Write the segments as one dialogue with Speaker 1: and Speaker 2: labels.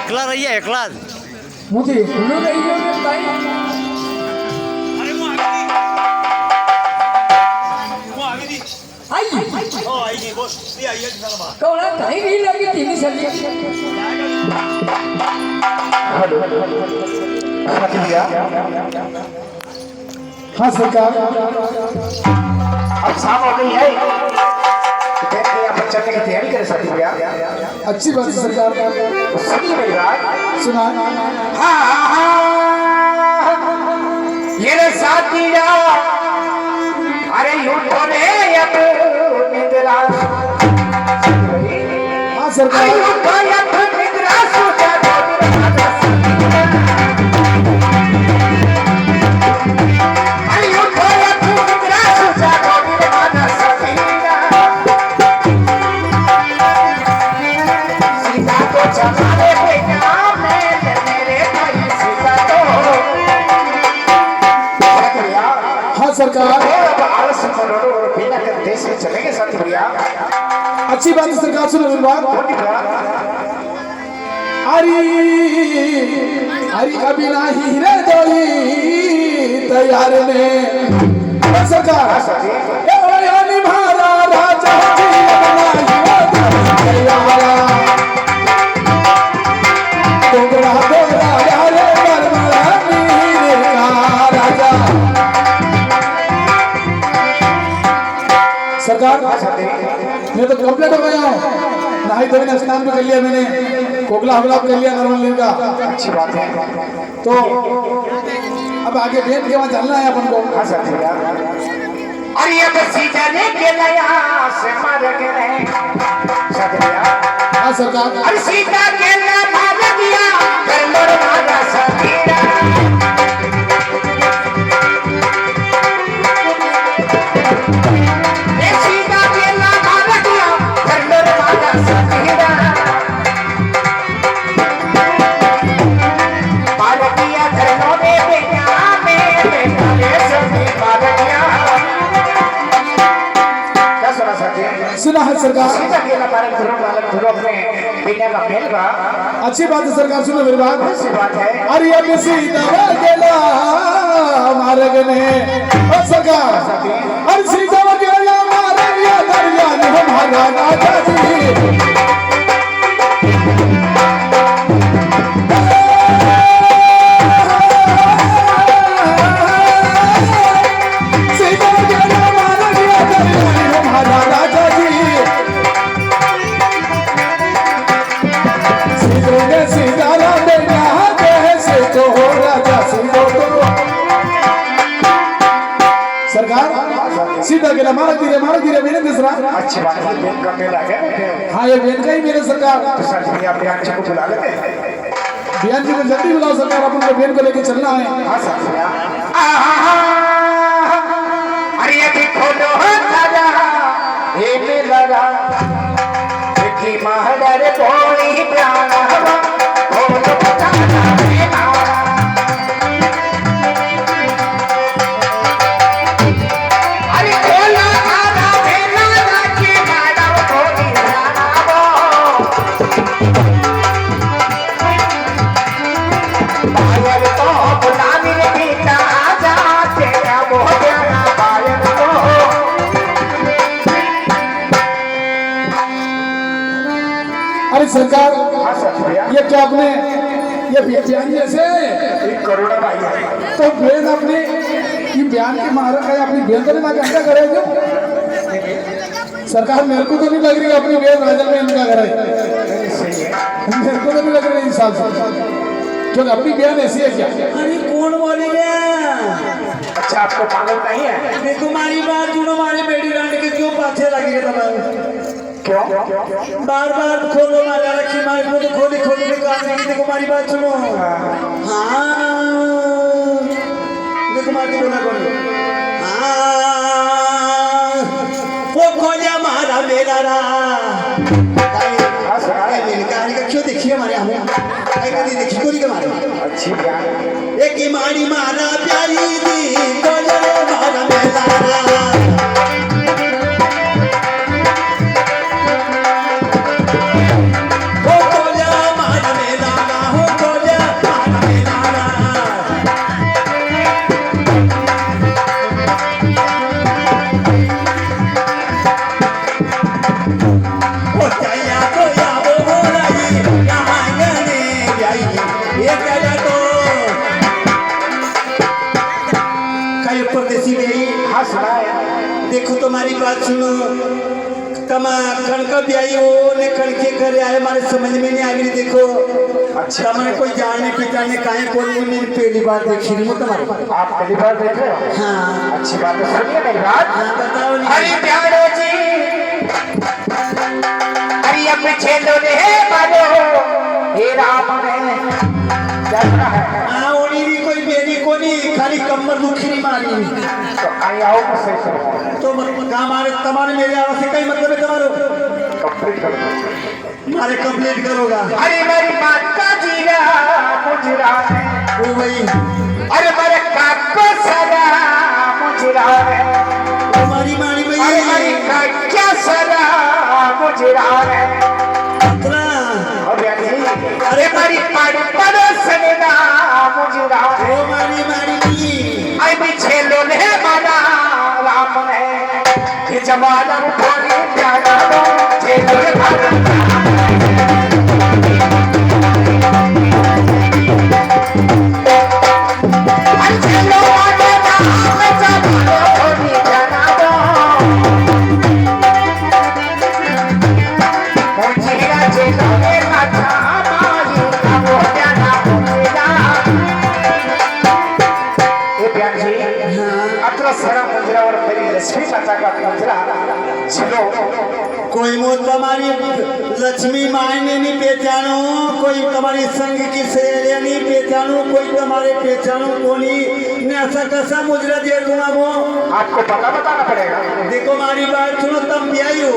Speaker 1: એકલા રહીએ એકલા જ
Speaker 2: હું તો એકલો રહી ગયો ને ભાઈ कहीं नहीं लगी टीवी चली हाँ सरकार
Speaker 3: अब शाम हो गई है चलने की तैयारी करे साथी भैया।
Speaker 2: अच्छी बात है सरकार
Speaker 3: सुनिए मेरी बात
Speaker 2: सुना
Speaker 3: ये साथी अरे लूटो रे अब निद्रा
Speaker 2: हाँ सरकार
Speaker 3: निद्रा सोचा
Speaker 2: सरकार
Speaker 3: देश में चलेंगे साथी भैया।
Speaker 2: अच्छी बात है सरकार सुनो मेरी बात अरे अरे अभी नहीं रे दोई तैयार ने सरकार निभारा राजा जी सरकार मैं तो कंप्लीट हो गया हूँ नहाई धोई स्नान भी कर लिया मैंने कोगला हमला कर लिया नॉर्मल लिंग का
Speaker 3: अच्छी बात है
Speaker 2: तो अब आगे भेद के वहाँ चलना है अपन को
Speaker 3: अरे अब सीजने के नया से मर गए
Speaker 2: हाँ सरकार
Speaker 3: अरे सीता के ना मार दिया कर मोर मारा सतीरा
Speaker 2: सुना है सरकार
Speaker 3: अच्छी
Speaker 2: बात है सरकार सुनो मेरी बात
Speaker 3: है
Speaker 2: अरे अब सीता गेला मार्ग ने सरकार अरे सीता गेला मार्ग या दरिया ने हमारा राजा जी सीधा गेला मारा धीरे मेरे दूसरा
Speaker 3: अच्छी बात है बेन का मेला है
Speaker 2: हाँ ये बेन का ही मेरे सरकार
Speaker 3: तो सर जी अपने अच्छे को बुला लेते हैं
Speaker 2: बेन जी को जल्दी बुलाओ सरकार अपन को बेन को लेके चलना है
Speaker 3: हाँ सर अरे ये खोलो दादा ये मेरा की महडर कोई प्यार खोलो
Speaker 2: सरकार ये क्या आपने ये बेटियां जैसे
Speaker 3: करोड़ा भाई है
Speaker 2: तो बहन अपनी ये बयान के मारा है अपनी बहन को नहीं मार क्या करे क्यों सरकार मेरे को तो नहीं लग रही अपनी बहन राजा में इनका करे मेरे को तो नहीं लग रही इस साल से क्योंकि अपनी बहन ऐसी है क्या
Speaker 4: अरे कौन बोलेगा
Speaker 3: अच्छा आपको मालूम नहीं है
Speaker 4: मैं तुम्हारी बात सुनो हमारी बेटी रानी के क्यों पाछे लगी है तुम्हारे
Speaker 3: क्यों
Speaker 4: बार बार खोलो माला रखी मारी को तो खोली खोली में काम नहीं देखो हमारी बात सुनो हाँ देखो मारी बोला बोलो हाँ वो खोजा मारा मेरा रा मेरी कहानी का क्यों देखिए हमारे हमें कभी देखी कोई के मारे
Speaker 3: अच्छी बयान
Speaker 4: एक मारी मारा प्यारी दी खोजा मारा मेरा रा देखो तुम्हारी बात सुनो कमा कणका भी आई हो ने कणके करे आए हमारे समझ में नहीं आ गई देखो अच्छा हमारे कोई जानने पहचाने काहे कौन मेरी पहली बार देखी नहीं तुम्हारे
Speaker 3: आप पहली बार देख रहे हो
Speaker 4: हाँ
Speaker 3: अच्छी बात है सुनिए मेरी बात
Speaker 4: हाँ बताओ
Speaker 3: अरे प्यारो जी अरे अब छेलो रे मारो हे राम ने क्या है
Speaker 4: हाँ उन्हीं भी कोई बेरी को नहीं खाली कमर दुखी नहीं मारी
Speaker 3: तो आई आओ मुझसे सुनो
Speaker 4: तो हमारे तुम्हारे मेरे आवाज से कई मतलब है तुम्हारे
Speaker 3: कंप्लीट कर दो
Speaker 4: मारे कंप्लीट करोगा
Speaker 3: अरे मेरी बात का जीरा मुजरा
Speaker 4: वो भाई
Speaker 3: अरे मेरे काको सदा मुजरा
Speaker 4: तुम्हारी मारी भाई
Speaker 3: अरे मेरी काक्या सदा मुजरा
Speaker 4: इतना
Speaker 3: अरे मेरी पाड़ी पड़ोसन ना मुजरा
Speaker 4: वो मारी मारी भाई
Speaker 3: आई भी छेलो ने मारा राम ने ये जमाना उठाने प्यारा दो छेलो ने मारा
Speaker 4: कोई मो तुम्हारी लक्ष्मी माय ने नहीं पहचानो कोई तुम्हारी संग की सहेलियां नहीं पहचानो कोई तुम्हारे पहचानो कोनी ने ऐसा कैसा मुजरा दे दूंगा वो
Speaker 3: आपको पता बताना पड़ेगा
Speaker 4: देखो हमारी बात सुनो तुम भी आई हो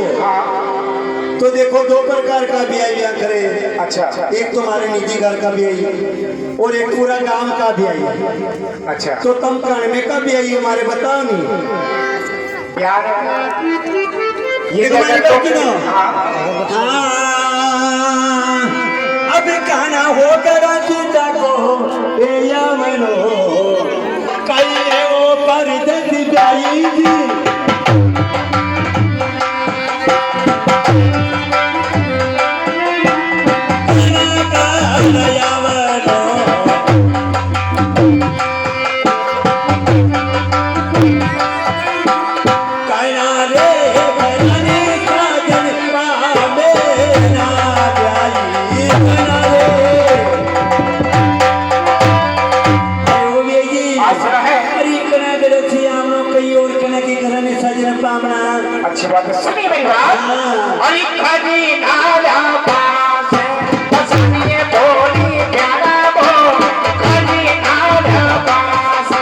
Speaker 4: तो देखो दो प्रकार का भी आई करे
Speaker 3: अच्छा
Speaker 4: एक तुम्हारे निजी घर का भी आई और एक पूरा गांव का भी आई
Speaker 3: अच्छा
Speaker 4: तो तुम कणमे का भी आई हमारे बताओ नहीं
Speaker 3: यार
Speaker 4: ये तुम्हारी बात की ना हाँ अब कहना हो करा सीता को ए यामनो कई वो परदेसी जाई जी
Speaker 3: अच्छी बात है सुनिए मेरी बात और एक खड़ी नाला पास बसनिए बोली प्यारा वो खड़ी नाला पास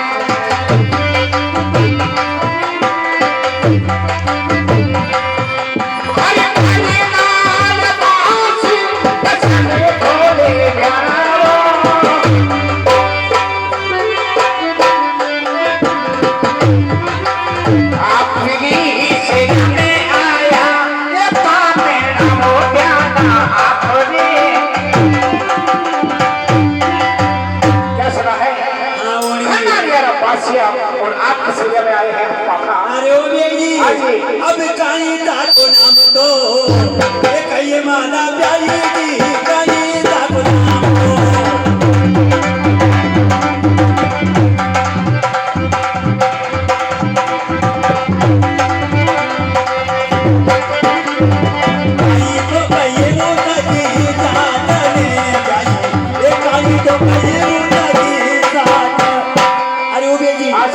Speaker 3: अरे खड़ी नाला पास बसनिए बोली प्यारा और आप किस एरिया में आए हैं
Speaker 4: अरे ओ जी अब कहीं दाको नाम दो ये कहिए माला प्यारी जी कहीं दाको नाम दो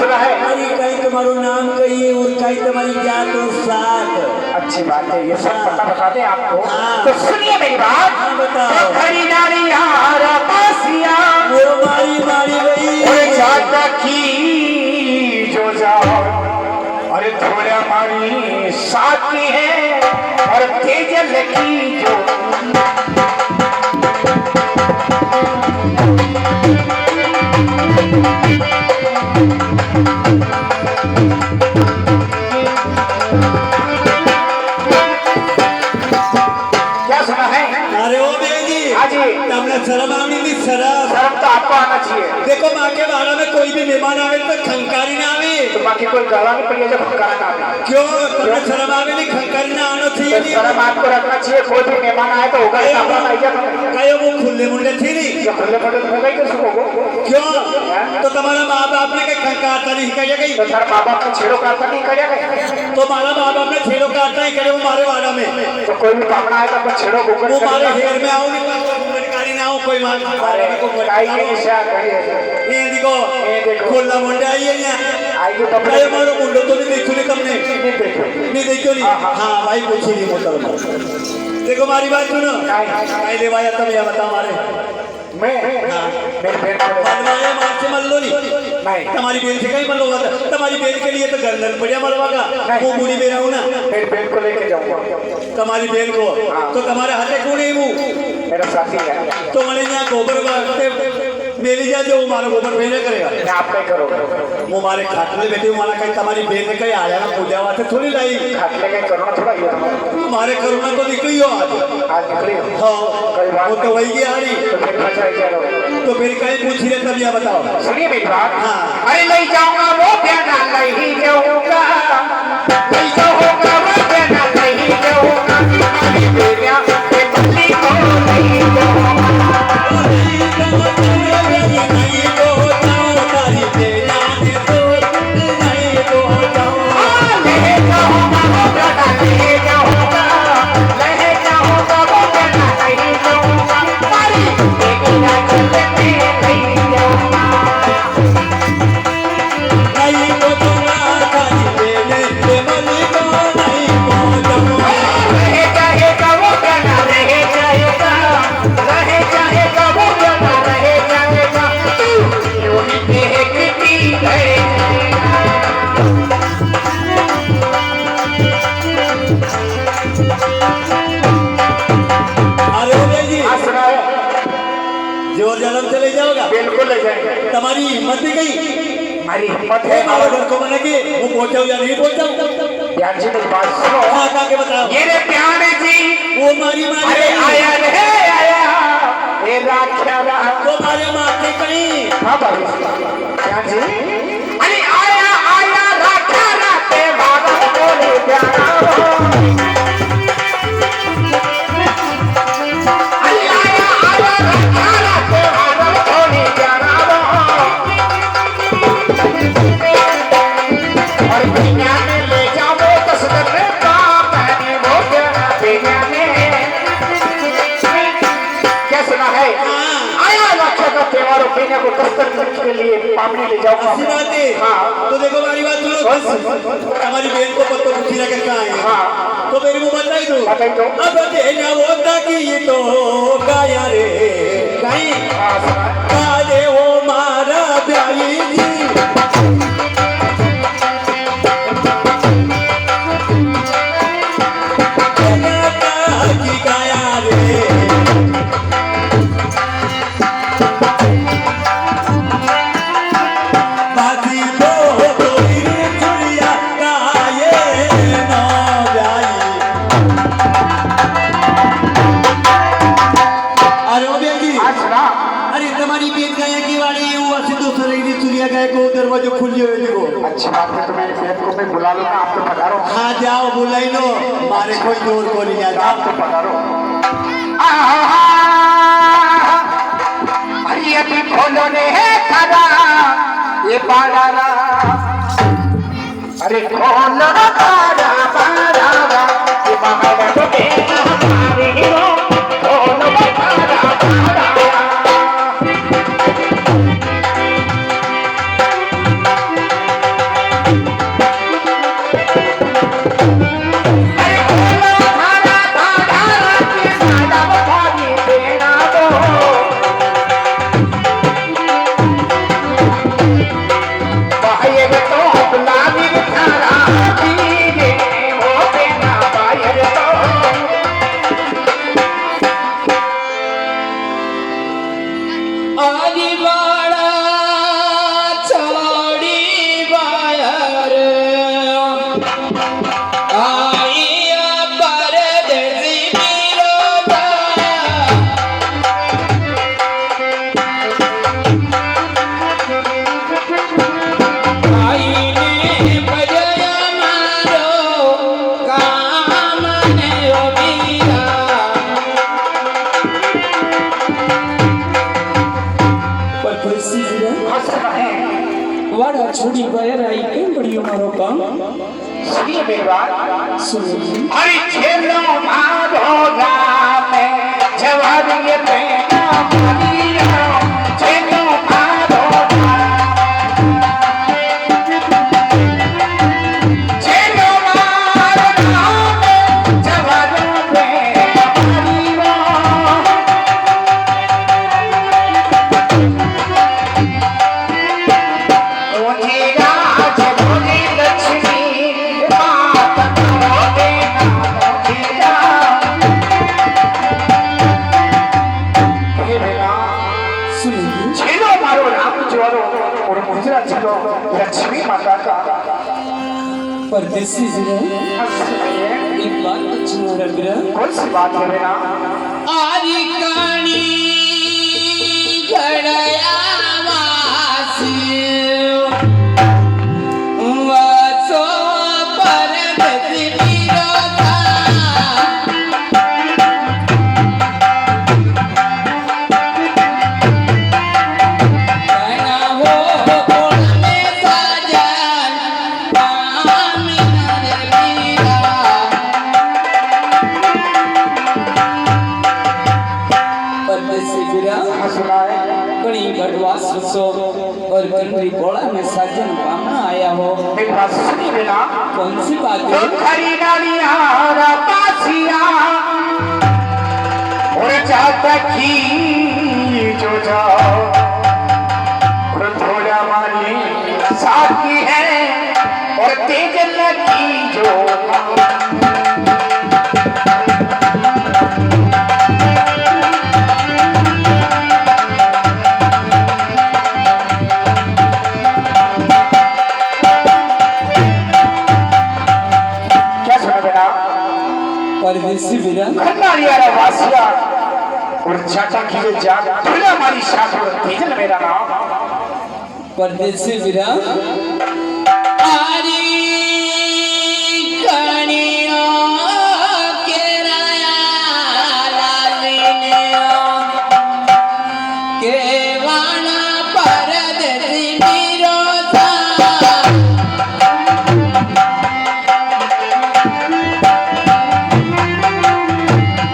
Speaker 3: बोला है?
Speaker 4: अरे कहीं तुम्हारो नाम कहिए और कहीं तुम्हारी जात और साथ।
Speaker 3: अच्छी बात है, ये सब पता बता दे आपको।
Speaker 4: हाँ।
Speaker 3: तो सुनिए मेरी बात।
Speaker 4: हाँ, बताओ।
Speaker 3: खरीदारी यार पासिया
Speaker 4: वो मारी मारी वही
Speaker 3: और जाता की जो जाओ, अरे थोड़ा मारी साथी है और तेजल की जो क्या सुना है?
Speaker 4: अरे ओ बेगी
Speaker 3: हाँ जी।
Speaker 4: तुमने शर्म आनी थी शर्म।
Speaker 3: शर्म तो आपको आना चाहिए।
Speaker 4: देखो माँ के बारे में कोई भी मेहमान आवे तो खंकारी ना आवे।
Speaker 3: तो बाकी कोई गला नहीं पड़ी है जब खंकारा ना आवे।
Speaker 4: क्यों तुमने शर्म आवे नहीं खंकारी ना आना चाहिए
Speaker 3: तो शर्म आपको रखना चाहिए। कोई भी मेहमान आए तो होगा ऐसा अपना इज्जत होगा।
Speaker 4: कहो वो खुले मुंडे थी नहीं
Speaker 3: जो खुले पड़े तो होगा ही कैसे होगा?
Speaker 4: क्यों तो तुम्हारा माँ बाप ने कहीं खंकारता नहीं कह गई
Speaker 3: तो सर माँ बाप ने छेड़ो काटता नहीं करेगा।
Speaker 4: तो हमारा माँ बाप ने छेड़ो काटता ही करे वो मारे वाड़ा में
Speaker 3: तो कोई भी पापना आए तो अपन छेड़ो घूंघट
Speaker 4: वो मारे
Speaker 3: करेगा।
Speaker 4: हेर में आओ नहीं घूंघटकारी ना हो कोई मार
Speaker 3: अरे काई के निशा करिए।
Speaker 4: ये देखो खुला मुंडे आई है ना
Speaker 3: आइए तो
Speaker 4: कहे मारो मुंडो तो नहीं देखो नहीं तुमने
Speaker 3: नहीं देखो।
Speaker 4: नहीं देखो नहीं हाँ भाई पूछी नहीं मोटर देखो हमारी बात सुनो आई ले भाई तुम ये बताओ हमारे
Speaker 3: मैं मेरे पेट को
Speaker 4: बनवाए मार से मल लो नहीं
Speaker 3: नहीं।
Speaker 4: तुम्हारी बेल से कहीं मल होगा तुम्हारी बेल के लिए तो गर्दन बढ़िया मलवा का वो मुड़ी में रहूं ना
Speaker 3: मेरे पेट को लेके जाऊंगा।
Speaker 4: तुम्हारी बेल को तो तुम्हारे हाथे कौन है मुंह
Speaker 3: मेरा साथी है।
Speaker 4: तो मैंने यहाँ गोबर वास्ते मेली जा जो हमारा गोबर भेजे करेगा
Speaker 3: मैं आप नहीं करोगे।
Speaker 4: वो हमारे खाटले बैठे हमारा कहीं तुम्हारी बेल ने कहीं आया ना पूजा वास्ते थोड़ी लाई
Speaker 3: खाटले का करोना थोड़ा ये
Speaker 4: तुम्हारे करुणा तो निकली हो आज
Speaker 3: निकली
Speaker 4: हाँ वो तो वही की आ रही
Speaker 3: तो फिर बचा क्या रहो।
Speaker 4: तो फिर कहीं पूछ रहे तब यह बताओ
Speaker 3: सुनिए मेरी बात।
Speaker 4: हाँ।
Speaker 3: अरे ले जाऊंगा वो प्याना नहीं जाऊंगा, नहीं जाऊंगा वो प्याना नहीं जाऊंगा, अरे बेरिया ये पत्नी को नहीं जाऊंगा।
Speaker 4: जोर जलम चले जाओगा
Speaker 3: बिल्कुल ले जाएंगे।
Speaker 4: तुम्हारी हिम्मत भी गई
Speaker 3: हमारी हिम्मत है।
Speaker 4: हमारे घर को बने कि वो पहुंचाओ या नहीं पहुंचाओ
Speaker 3: प्यार जी मेरी बात सुनो।
Speaker 4: हाँ के बताओ
Speaker 3: ये रे प्यार जी
Speaker 4: वो मारी
Speaker 3: अरे आया रे आया ये राख्या
Speaker 4: वो मारे मारते कहीं
Speaker 3: हाँ भाई प्यार जी अरे आया आया राख्या राते भागा बोले प्यारा को दस्तक के लिए पापड़ी ले जाऊंगा।
Speaker 4: अच्छी बात है।
Speaker 3: हाँ।
Speaker 4: तो देखो हमारी बात सुनो हमारी बहन को पत्तो पूछी ना कहाँ है
Speaker 3: हाँ।
Speaker 4: तो मेरे को बताई दो
Speaker 3: बताई दो।
Speaker 4: अब देना होता कि ये तो गाया रे कहीं काले वो मारा प्यारी जी गाया रे दरवाजा खुली हुई देखो।
Speaker 3: अच्छी बात है तो मेरे पेट को मैं बुला लूंगा आप तो पधारो।
Speaker 4: हाँ जाओ बुलाई लो मारे कोई जोर को नहीं आता
Speaker 3: आप तो पधारो। अरे अभी खोलो ने है खरा ये पारा अरे खोलो पारा पारा ये बाबा तो तेरा हमारे हीरो खोलो पारा पारा
Speaker 5: वाड़ा छोड़ी गए आई केम बढ़ियो मारो काम
Speaker 3: सुनिए मेरी बात
Speaker 5: सुनिए
Speaker 3: अरे चलो माधोगा में जवाब ये बेटा मारिया चलो माधोगा चलो माधोगा में जवाब बेटा मारिया मुझे राज मुझे लक्ष्मी बात करोगे ना
Speaker 5: सुनिए
Speaker 3: छेलो मारो राम ज्वारो और मुजरा छेलो लक्ष्मी माता का
Speaker 5: परदेसी जरा
Speaker 3: सुनिए
Speaker 5: एक बात पूछूं रबरा
Speaker 3: कौन सी बात है मेरा
Speaker 5: आरी कानी गड़या वासी वासो परदेसी विरोधा कहना हो कोण में साजन आमिना रे वीरा परदेसी वीरा
Speaker 3: सुनाए
Speaker 5: कणी गढ़वास सो और कंडरी बोला में साजन पाना आया हो
Speaker 3: मेरी बात सुनिए मेरा
Speaker 5: कौन सी बात है
Speaker 3: खरीदारिया पासिया और चाहता की जो जाओ और थोड़ा मारी साथी है और तेज लगी जो क्या सुना बेटा
Speaker 5: परदेसी वीरा
Speaker 3: खन्नारिया वासिया और चाचा की जो जाग थोड़ा मारी साथ और तेज मेरा नाम
Speaker 5: परदेसी वीरा आरी कणियो केराया लालिने केवाना परदेसी विरोधा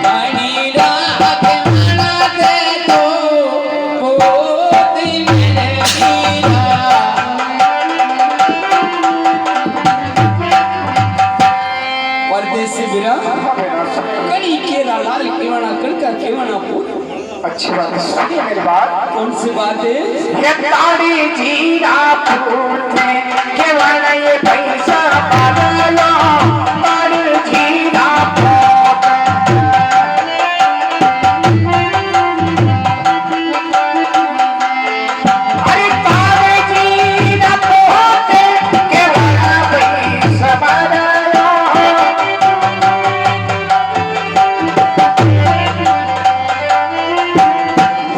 Speaker 5: कणिरा के मना दे तो पोती मेरे वीरा परदेसी वीरा कणी केरा लाल केवाना कणका केवाना पूत
Speaker 3: अच्छी बात है सुनिए मेरी बात
Speaker 5: कौन सी बात है
Speaker 3: ये ताड़ी जीरा पूछे के वाला ये पैसा पागलो ताड़ी जीरा पूछे अरे ताड़ी जीरा पूछे के वाला पैसा पागलो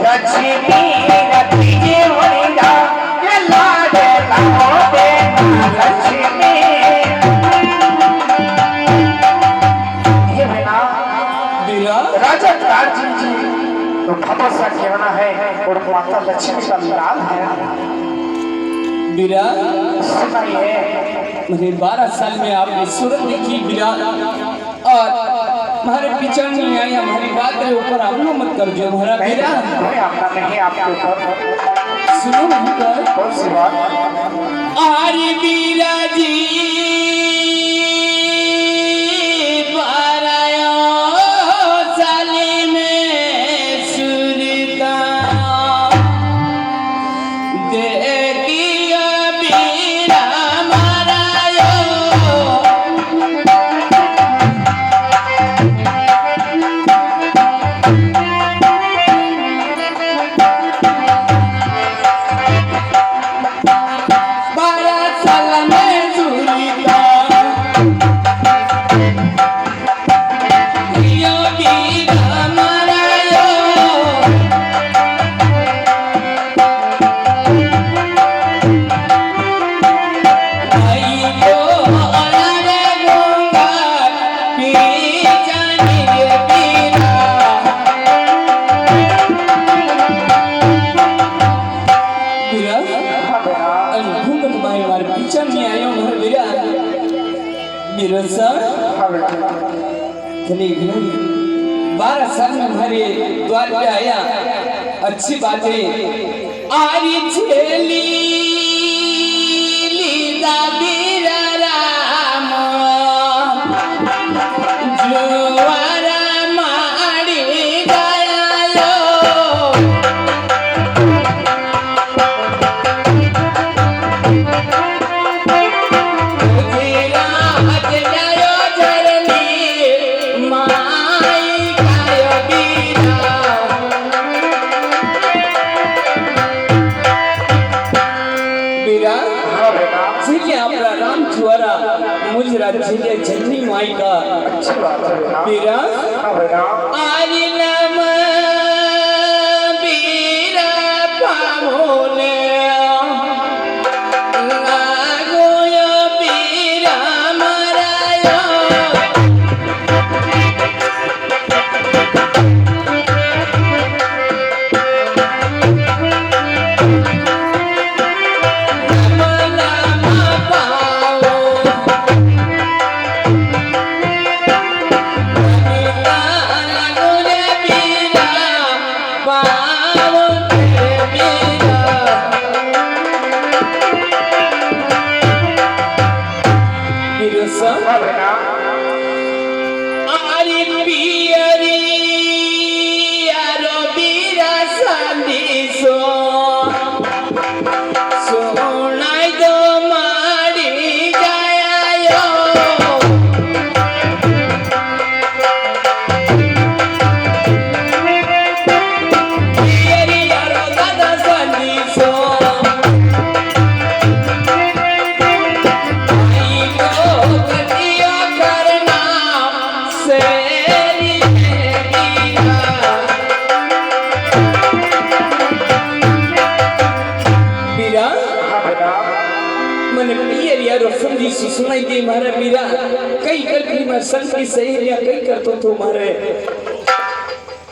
Speaker 3: लक्ष्मी रखिए वनिया ये लाडे लाओगे लक्ष्मी ये बिना
Speaker 5: वीरा
Speaker 3: राजा तारजी जी तो तपस्या केवना है और माता लक्ष्मी का लाल है
Speaker 5: वीरा
Speaker 3: सुनाइए
Speaker 5: मुझे 12 साल में आपने सूरत देखी वीरा और हमारे पिछड़ नहीं आई हमारी बात के ऊपर हमला मत कर जो हमारा वीरा
Speaker 3: कोई आपका नहीं आपके ऊपर
Speaker 5: सुनो नहीं कर
Speaker 3: कौन सी बात
Speaker 5: आरी वीरा जी बारायो साली में सुरता देखियो वीरा मारायो बारा बिरसा चलिए 12 साल में हमारे द्वार पे आया अच्छी बात है आरी छेली लीला बीरा राम जुआरा माड़ी गया मुजरा झिले झन्नी माई का
Speaker 3: अच्छी बात है बेटा
Speaker 5: बीरा
Speaker 3: हाँ बेटा
Speaker 5: आरी नम बीरा पामोले लागो यो बीरा मरायो
Speaker 3: हाँ बेटा
Speaker 5: आरी पियरी आरो बीरा संदेशो सुनाई दो माड़ी जायो पियरी आरो दादा संदेशो सुनाई दे मारा बीरा कई कल्पी में संग की सहेलियां कई कर तो तुम्हारे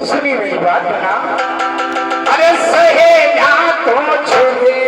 Speaker 3: सुनी मेरी बात बेटा अरे सहेलियां तो छोड़े